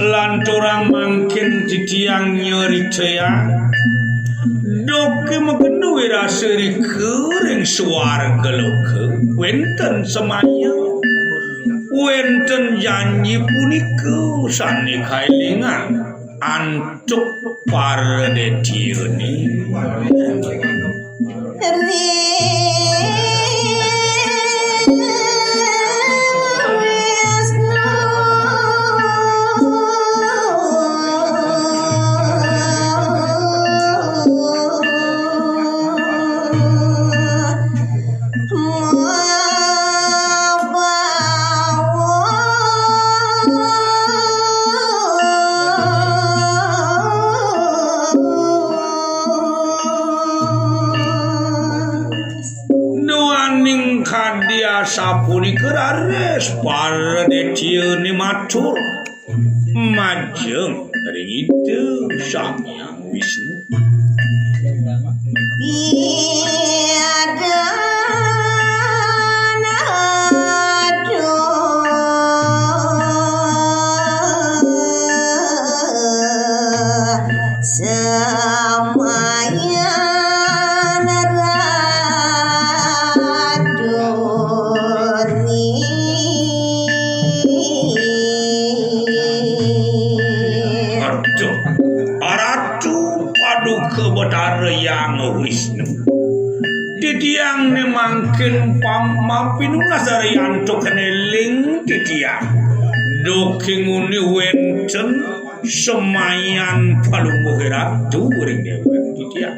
Lanturang mangkin titiang nyeri caya doke magedu wiraseri kering suarga loke wenten semaya wenten janji punika sani kailingan antuk paredetiuni sapuni kerares paredetiuni matur majeng ring itu Sang Hyang Wisnu tiada nado samaya Yang Wisnu titiang ne mangkin pamapinu nasarianto keneling titiang dokinguni wenten semayan palungguh ratu ring dewe titiang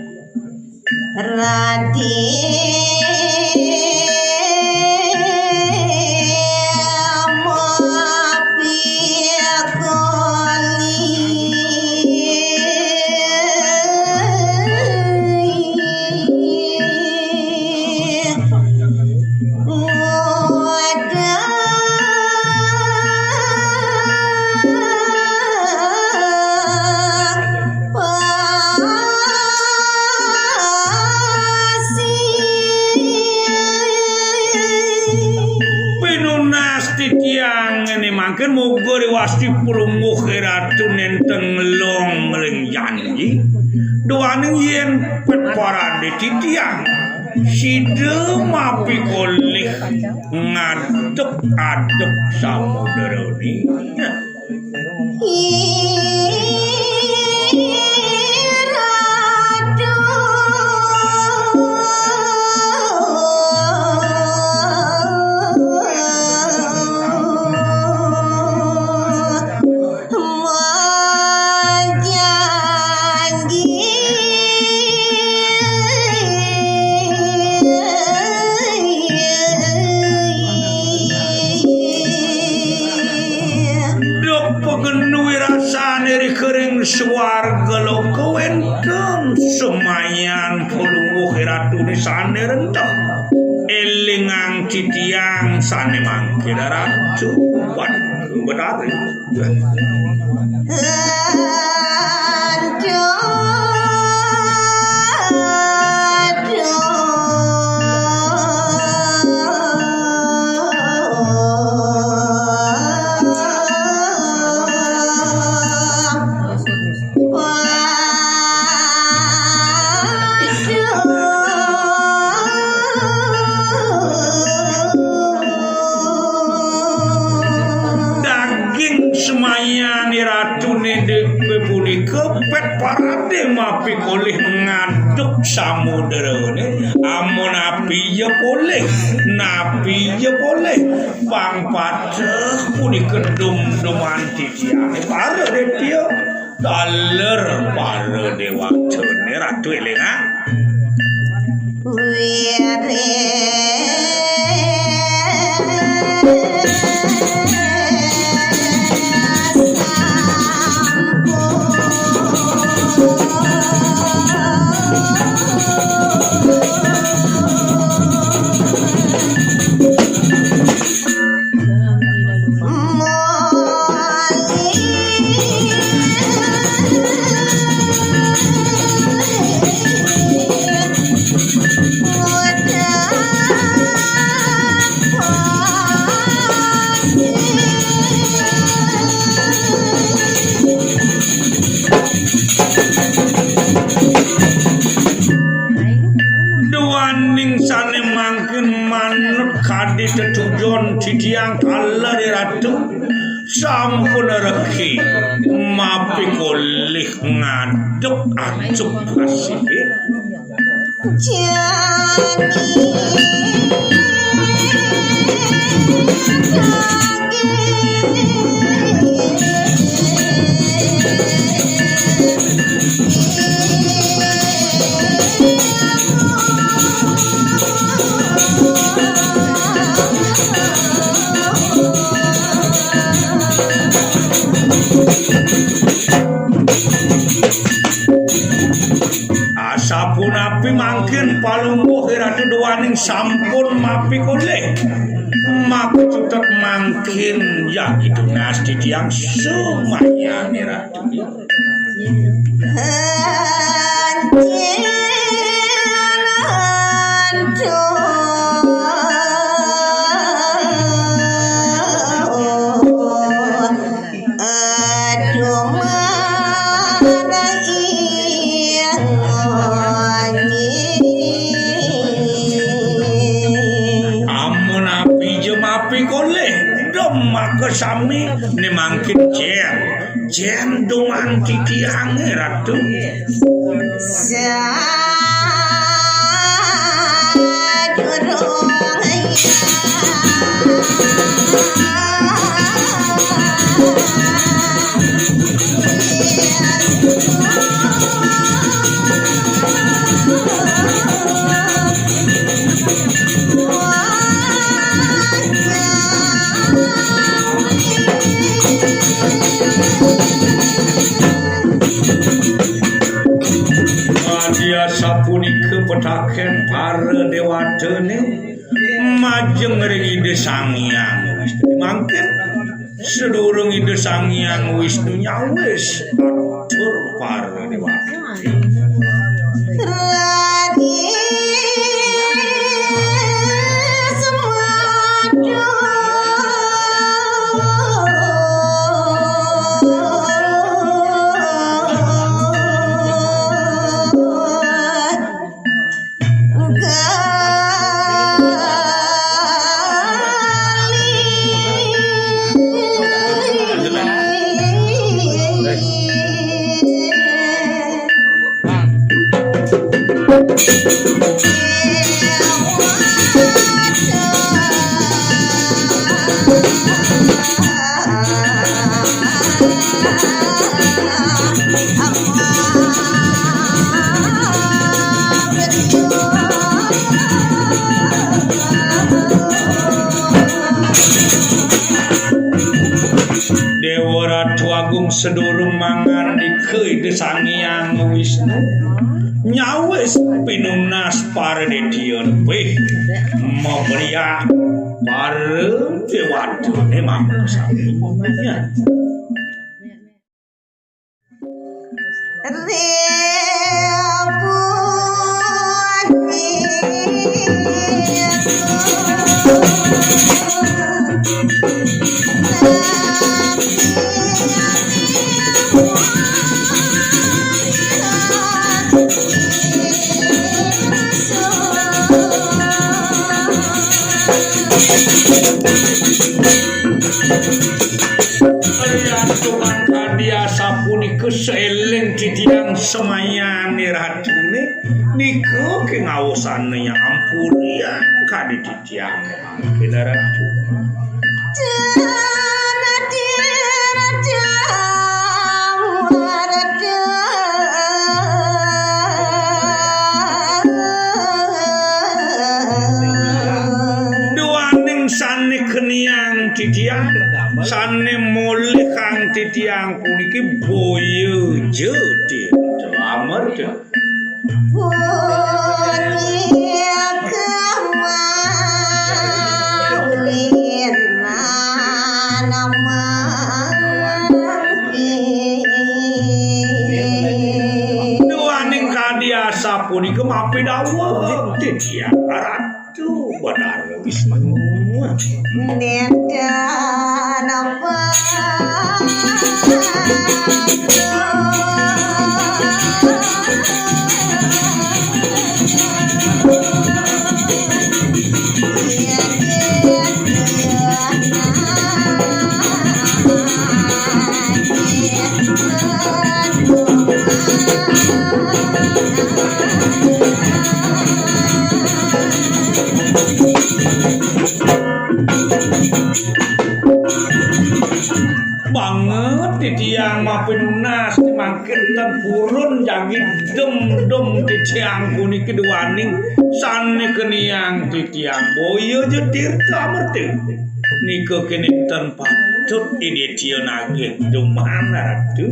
mangken mugo riwasti pulungguh ratu nenteng long ring janji doaning yen pet parade titiang side mapi kolih ngadep-adep samudera ni swarga loka wenten semayan pulungguh ratu ni sane rentang elingang titiang sane mangkir ratu buat benar mapi kolih ngadep samudera ni amun api ya boleh napi ya boleh bang pateh puni kedum duman titiang para dia Daler para dewa jene ratu elengan kadi tetujon titiang Allah di ratu sampun reki mapi kolih ngaduk acuk kasih Sapun api mangkin palungguh ratu duaning sampun mapi koleh maku tetap mangkin ya itu ngasti tiang semuanya nih ratu maka sami ne mangkin jem doang titiang ratu sapunika petaken para dewa tene majeng ring ide sangyang Wisnu mangken sedurung ide sangyang Wisnu nyawis atur para dewa Dewa Ratu Agung sedurung mangan dikeide sangyang Wisnu nyawes pinunas para dedion weh mabria para dewa tune mangsa dia sapunika seeling titiang semayane ratune niku kengawosane ya ampurian kadi titiang kena ratu jana dira jamu sane mulih kang titiang puniki boyo jedhe amarga duaning kadiasa punika mapi dawuh titiang ratu benar Wisnu nenda napa banget titiang mapinunas mangkin ten purun jagi dem titiang puniki duaning sane keniang titiang boyo jetir tamerti nika kene ten patut ini dia nagih dumana ratu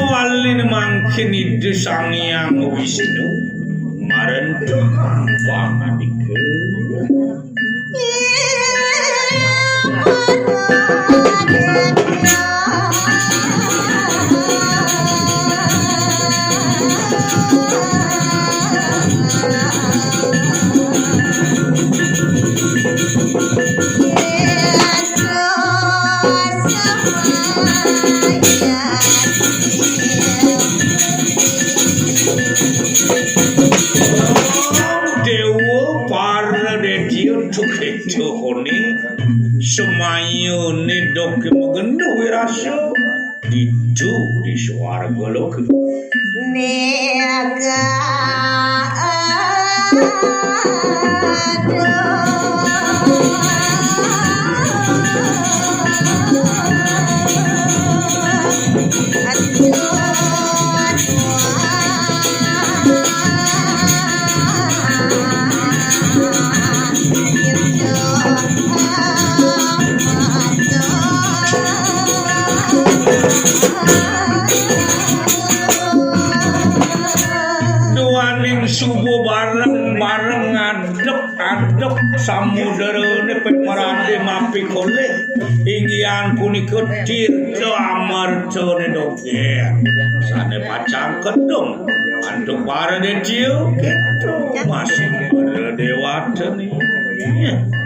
Walin mangkin ide sang yang Wisnu marentu pangadike semayune doke megendo wirasa didu di swarga loka nega subuh bareng-bareng adep samudarane pemarade mapi kole inggian punika tirta amartane doger sane pacang kedung antuk para decio gitu masih para dewata nih